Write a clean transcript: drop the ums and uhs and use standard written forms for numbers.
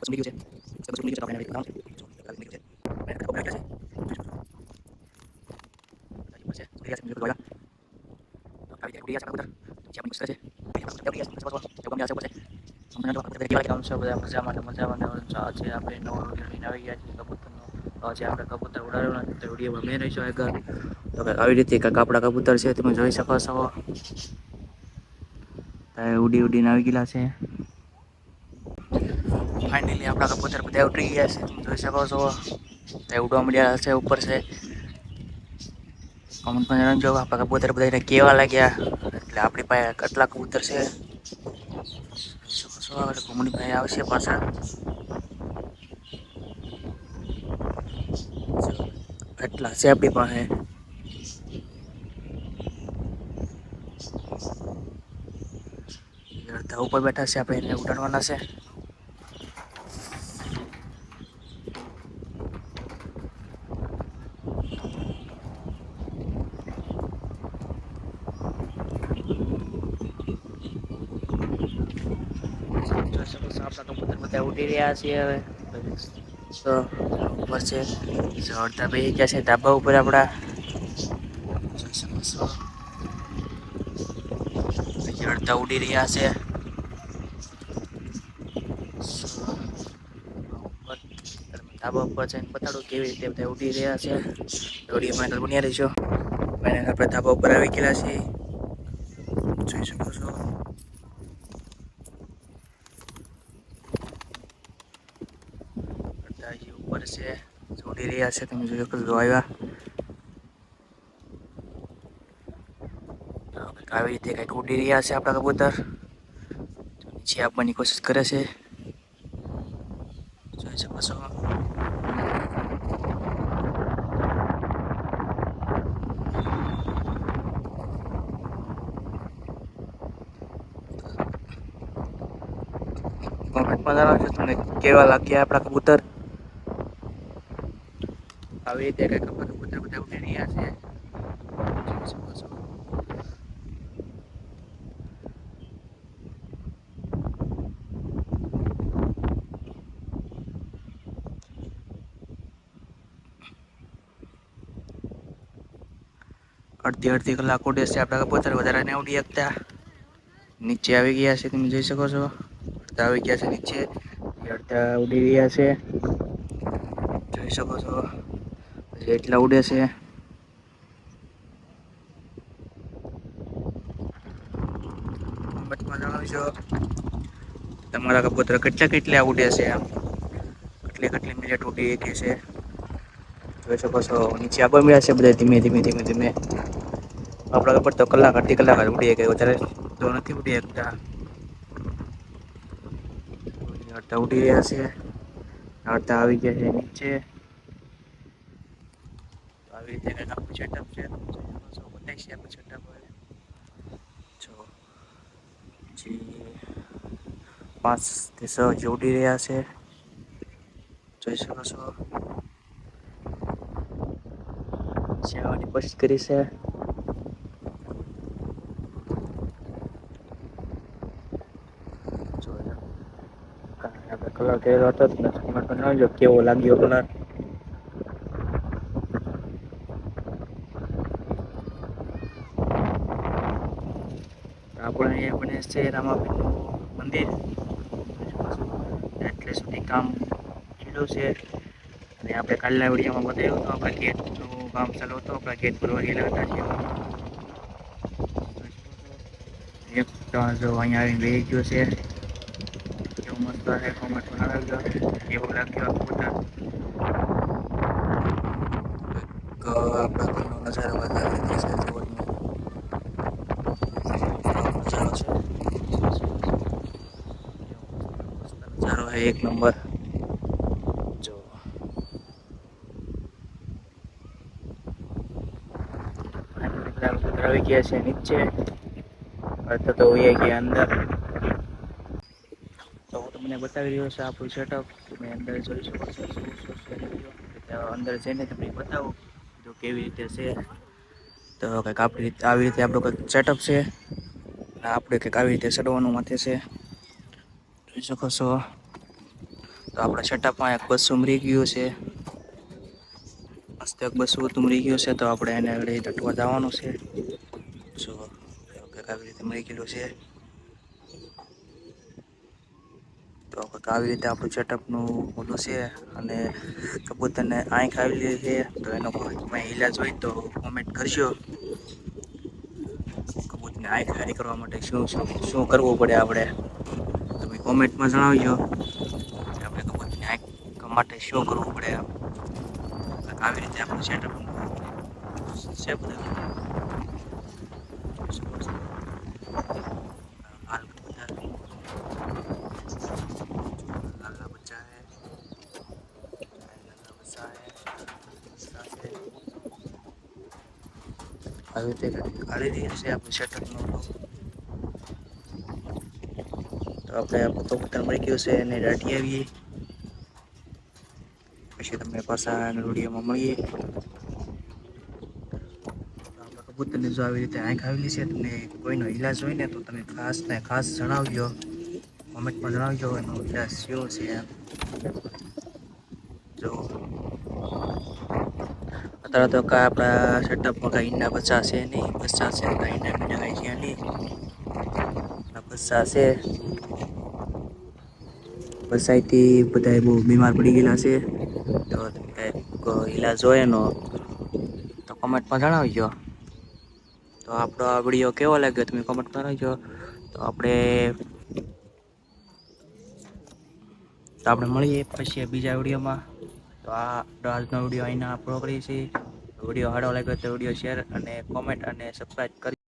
કેમ છો બધા મજામાં આજે આપણે નવો વિડીયો લઈને આવી ગયા છીએ કબૂતરનો. આજે આપણે કબૂતર ઉડાડવાના છે તો વિડીયોમાં મેં રહીશું આગળ. તો આવી રીતે કંઈક આપણા કબૂતર છે તમે જોઈ શકો છો. ઉડી ઉડીને આવી ગયેલા છે. ફાઇનલી આપણા કબૂતર બધા ઉડી ગયા છે તમે જોઈ શકો છો. ઉડવા મળ્યા છે ઉપર છે. કમેન્ટમાં જણાવજો આપણા કબૂતર બધાને કેવા લાગ્યા. એટલે આપણી પાસે કેટલા કબૂતર છે. ઘુમડીભાઈ આવશે પાછા. એટલા છે આપણી પાસે. અડધા ઉપર બેઠા છે આપણે એને ઉડાડવાના છે. આપણા કબૂતર બધા ઉડી રહ્યા છીએ હવે. તો ઉપર છે અડધા બેસી ગયા છે ધાબા ઉપર આપણા. અડધા ઉડી રહ્યા છે. ધાબા ઉપર જઈને બતાડો કેવી રીતે બધા ઉડી રહ્યા છે. વિડીયોમાં બન્યા રહેજો. આપણે ધાબા ઉપર આવી ગયેલા છીએ જોઈ શકો છો. ઉપર છે ઉડી રહ્યા છે તમે જોઈ શકો છો આવ્યા. આવી રીતે કંઈક ઉડી રહ્યા છે આપણા કબૂતર. નીચે આવવાની કોશિશ કરે છે જોઈ શકો છો. કોમેન્ટમાં જણાવજો તમને કેવા લાગ્યા આપણા કબૂતર. આવી રીતે કંઈક આપણા કબૂતર બધા ઉડી રહ્યા છે જોઈ શકો છો. અડધી કલાક ઉડે છે આપણા કબૂતર વધારે નહીં ઉડી શકતા. નીચે આવી ગયા છે તમે જોઈ શકો છો. અડધા આવી ગયા છે નીચે અડધા ઉડી રહ્યા છે જોઈ શકો છો. એટલા ઉડે છે. કોમેન્ટમાં જણાવજો તમારા કબૂતર કેટલા ઉડે છે. કેટલી મિનિટ ઉડી શકે છે જોઈ શકો છો. નીચે આવવા મળ્યા છે બધા ધીમે. આપણા કબૂતર તો કલાક અડધી કલાક જ ઉડી શકે વધારે તો નથી ઉડી શકતા. અડધા ઉડી રહ્યા છે અડધા આવી ગયા છે નીચે. આવી રીતે કંઈક આપણું સેટઅપ છે બતાવીશ સેટઅપ હવે. જો જી 5 થી 6 ઉડી રહ્યા છે જોઈ શકો છો. નીચે આવવાની કોશિશ કરી છે. કલર કર્યો હતો કેવો લાગ્યો કલર. આપણે અહીંયા બને છે રામાપીરનું મંદિર. એટલે સુધી કામ ચાલુ છે. અને આપણે કાલના વિડીયોમાં બતાવ્યું હતું આપણા ગેટનું કામ ચાલુ હતું. આપણા ગેટ ભરવા ગયેલા હતા. એક તો જો અહીંયા આવીને બેસી ગયો છે. કેવું મસ્ત છે કોમેન્ટમાં જણાવજો કેવું લાગ્યું આ કબૂતર. આપણા ઘરનો નજારો બતાવી દે છે નજારો છે એક નંબર. જો બધા કબૂતર આવી ગયા છે નીચે. અડધા તો વહી ગયા અંદર. તો હું તમને બતાવી રહ્યો છું આપણું સેટઅપ. તમે અંદર જોઈ શકો છો. અંદર જઈને તમને બતાવું જો કેવી રીતે છે. તો કંઈક આવી રીતે આપણું કંઈક સેટઅપ છે. આપણે કંઈક આવી રીતે ચડવાનું માથે છે જોઈ શકો છો. તો આપણા સેટઅપમાં એક બસ ઉમરી ગયું છે. મસ્ત એક બસું ઉમરી ગયું છે તો આપણે એને ટટવા જવાનું છે. આવી રીતે મળી ગયેલું છે. તો આવી રીતે આપણું સેટઅપનું મોટું છે અને કબૂતરને આંખ આવેલી છે તો એનો કોઈ ઈલાજ હોય તો કોમેન્ટ કરજો. કબૂતરને આંખ હારી કરવા માટે શું કરવું પડે આપણે તમે કોમેન્ટમાં જણાવજો કે આપણે કબૂતરની આંખ માટે શું કરવું પડે એમ. આવી રીતે આપણું સેટઅપ છે બધું. જોઈ શકો છો. હાલ કબૂતર લાલા બચ્ચા હે લાલા બચ્ચા હે બચ્ચા છે. આવી રીતે કાઢી દઈએ છે આપણું સેટઅપનું તો આપણે આપણું કબૂતર મળી ગયું છે એને દાટી આવીએ. પછી તમને પાછા વિડીયોમાં મળીએ. આપણા કબૂતરને જો આવી રીતે આંખ આવેલી છે તમને કોઈનો ઈલાજ હોય ને તો તમે ખાસ ને ખાસ જણાવજો. કોમેન્ટમાં જણાવજો એનો ઈલાજ શું છે એમ. જો અત્યારે તો આપણા સેટઅપમાં કઈ ઈંડા બચ્ચા છે નહીં. બચ્ચા છે તો ઈંડા મીંડા કાંઈ છે નહીં. બચ્ચા છે. બરસાઈથી બધા બહુ બીમાર પડી ગયેલા છે. તો કંઈક ઈલાજ હોય એનો તો કોમેન્ટમાં જણાવજો. તો આપણો આ વિડીયો કેવો લાગ્યો તમે કોમેન્ટમાં જણાવજો. તો આપણે મળીએ પછી બીજા વિડીયોમાં. તો આજનો વિડીયો અહીના પૂરો કરીએ છીએ. વિડીયો સારો લાગ્યો તો વિડીયો શેર અને કોમેન્ટ અને સબસ્ક્રાઈબ કરી